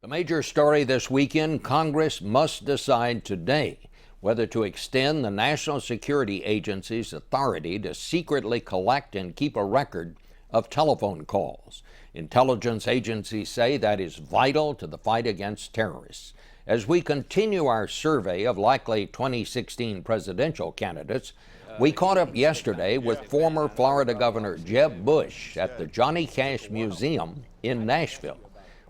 The major story this weekend: Congress must decide today whether to extend the National Security Agency's authority to secretly collect and keep a record of telephone calls. Intelligence agencies say that is vital to the fight against terrorists. As we continue our survey of likely 2016 presidential candidates, we caught up yesterday with former Florida Governor Jeb Bush at the Johnny Cash Museum in Nashville.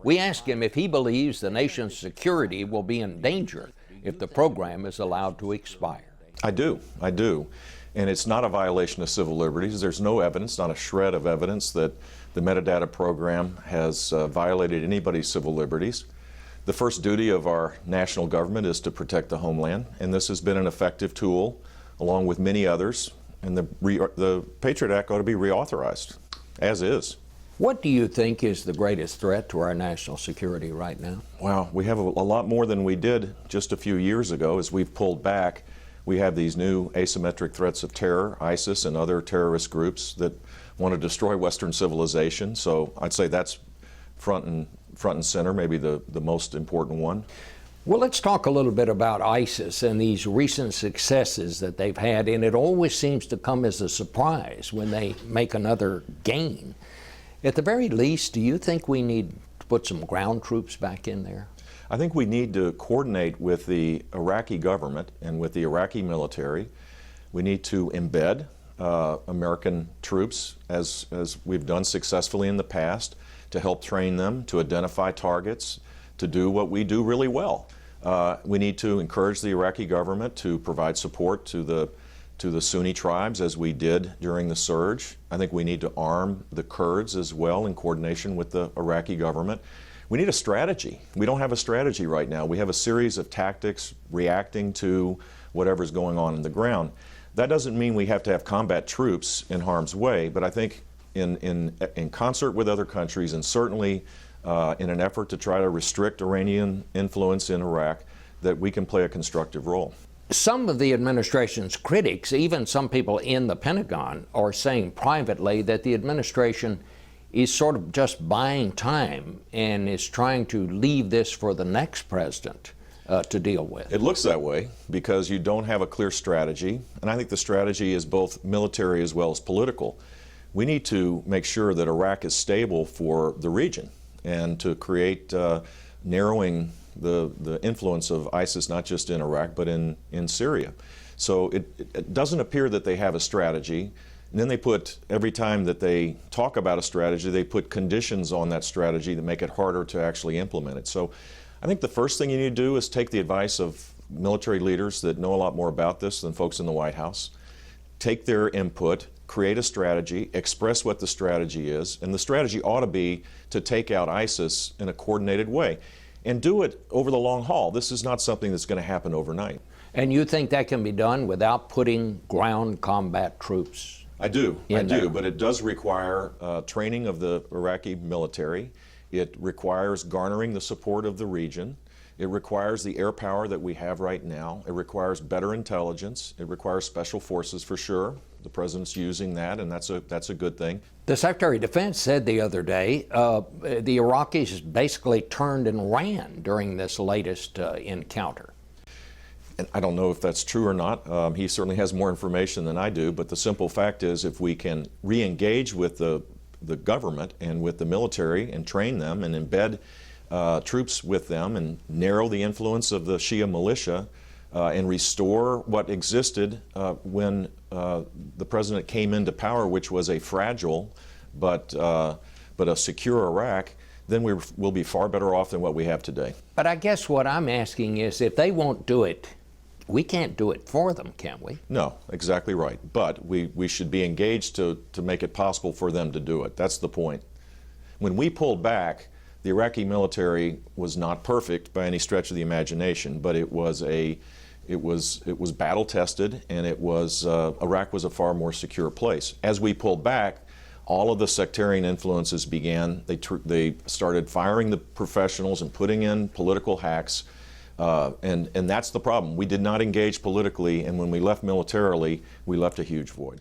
We asked him if he believes the nation's security will be in danger if the program is allowed to expire. I do. And it's not a violation of civil liberties. There's no evidence, not a shred of evidence, that the metadata program has violated anybody's civil liberties. The first duty of our national government is to protect the homeland, and this has been an effective tool, along with many others, and the Patriot Act ought to be reauthorized, as is. What do you think is the greatest threat to our national security right now? Wow, we have a lot more than we did just a few years ago. As we've pulled back, we have these new asymmetric threats of terror, ISIS and other terrorist groups that want to destroy Western civilization. So I'd say that's front and center, maybe the most important one. Well, let's talk a little bit about ISIS and these recent successes that they've had, and it always seems to come as a surprise when they make another gain. At the very least, do you think we need to put some ground troops back in there? I think we need to coordinate with the Iraqi government and with the Iraqi military. We need to embed American troops, as we've done successfully in the past, to help train them, to identify targets, to do what we do really well. We need to encourage the Iraqi government to provide support to the Sunni tribes, as we did during the surge. I think we need to arm the Kurds as well in coordination with the Iraqi government. We need a strategy. We don't have a strategy right now. We have a series of tactics reacting to whatever's going on in the ground. That doesn't mean we have to have combat troops in harm's way, but I think in concert with other countries, and certainly in an effort to try to restrict Iranian influence in Iraq, that we can play a constructive role. Some of the administration's critics, even some people in the Pentagon, are saying privately that the administration is sort of just buying time and is trying to leave this for the next president to deal with. It looks that way because you don't have a clear strategy, and I think the strategy is both military as well as political. We need to make sure that Iraq is stable for the region and to create narrowing the influence of ISIS, not just in Iraq, but in Syria. So it doesn't appear that they have a strategy. And then they put, every time that they talk about a strategy, they put conditions on that strategy that make it harder to actually implement it. So I think the first thing you need to do is take the advice of military leaders that know a lot more about this than folks in the White House. Take their input, create a strategy, express what the strategy is, and the strategy ought to be to take out ISIS in a coordinated way. And do it over the long haul. This is not something that's going to happen overnight. And you think that can be done without putting ground combat troops? I do, but it does require training of the Iraqi military. It requires garnering the support of the region. It requires the air power that we have right now. It requires better intelligence. It requires special forces for sure. The president's using that, and that's a good thing. The Secretary of Defense said the other day the Iraqis basically turned and ran during this latest encounter. And I don't know if that's true or not. He certainly has more information than I do, but the simple fact is if we can re-engage with the government and with the military and train them and embed troops with them and narrow the influence of the Shia militia and restore what existed when the president came into power, which was a fragile but a secure Iraq, then we'll be far better off than what we have today. But I guess what I'm asking is, if they won't do it, we can't do it for them, can we? No, exactly right. But we should be engaged to make it possible for them to do it. That's the point. When we pulled back, the Iraqi military was not perfect by any stretch of the imagination, but it was battle tested, and Iraq was a far more secure place. As we pulled back, all of the sectarian influences began. They started firing the professionals and putting in political hacks, and that's the problem. We did not engage politically, and when we left militarily, we left a huge void.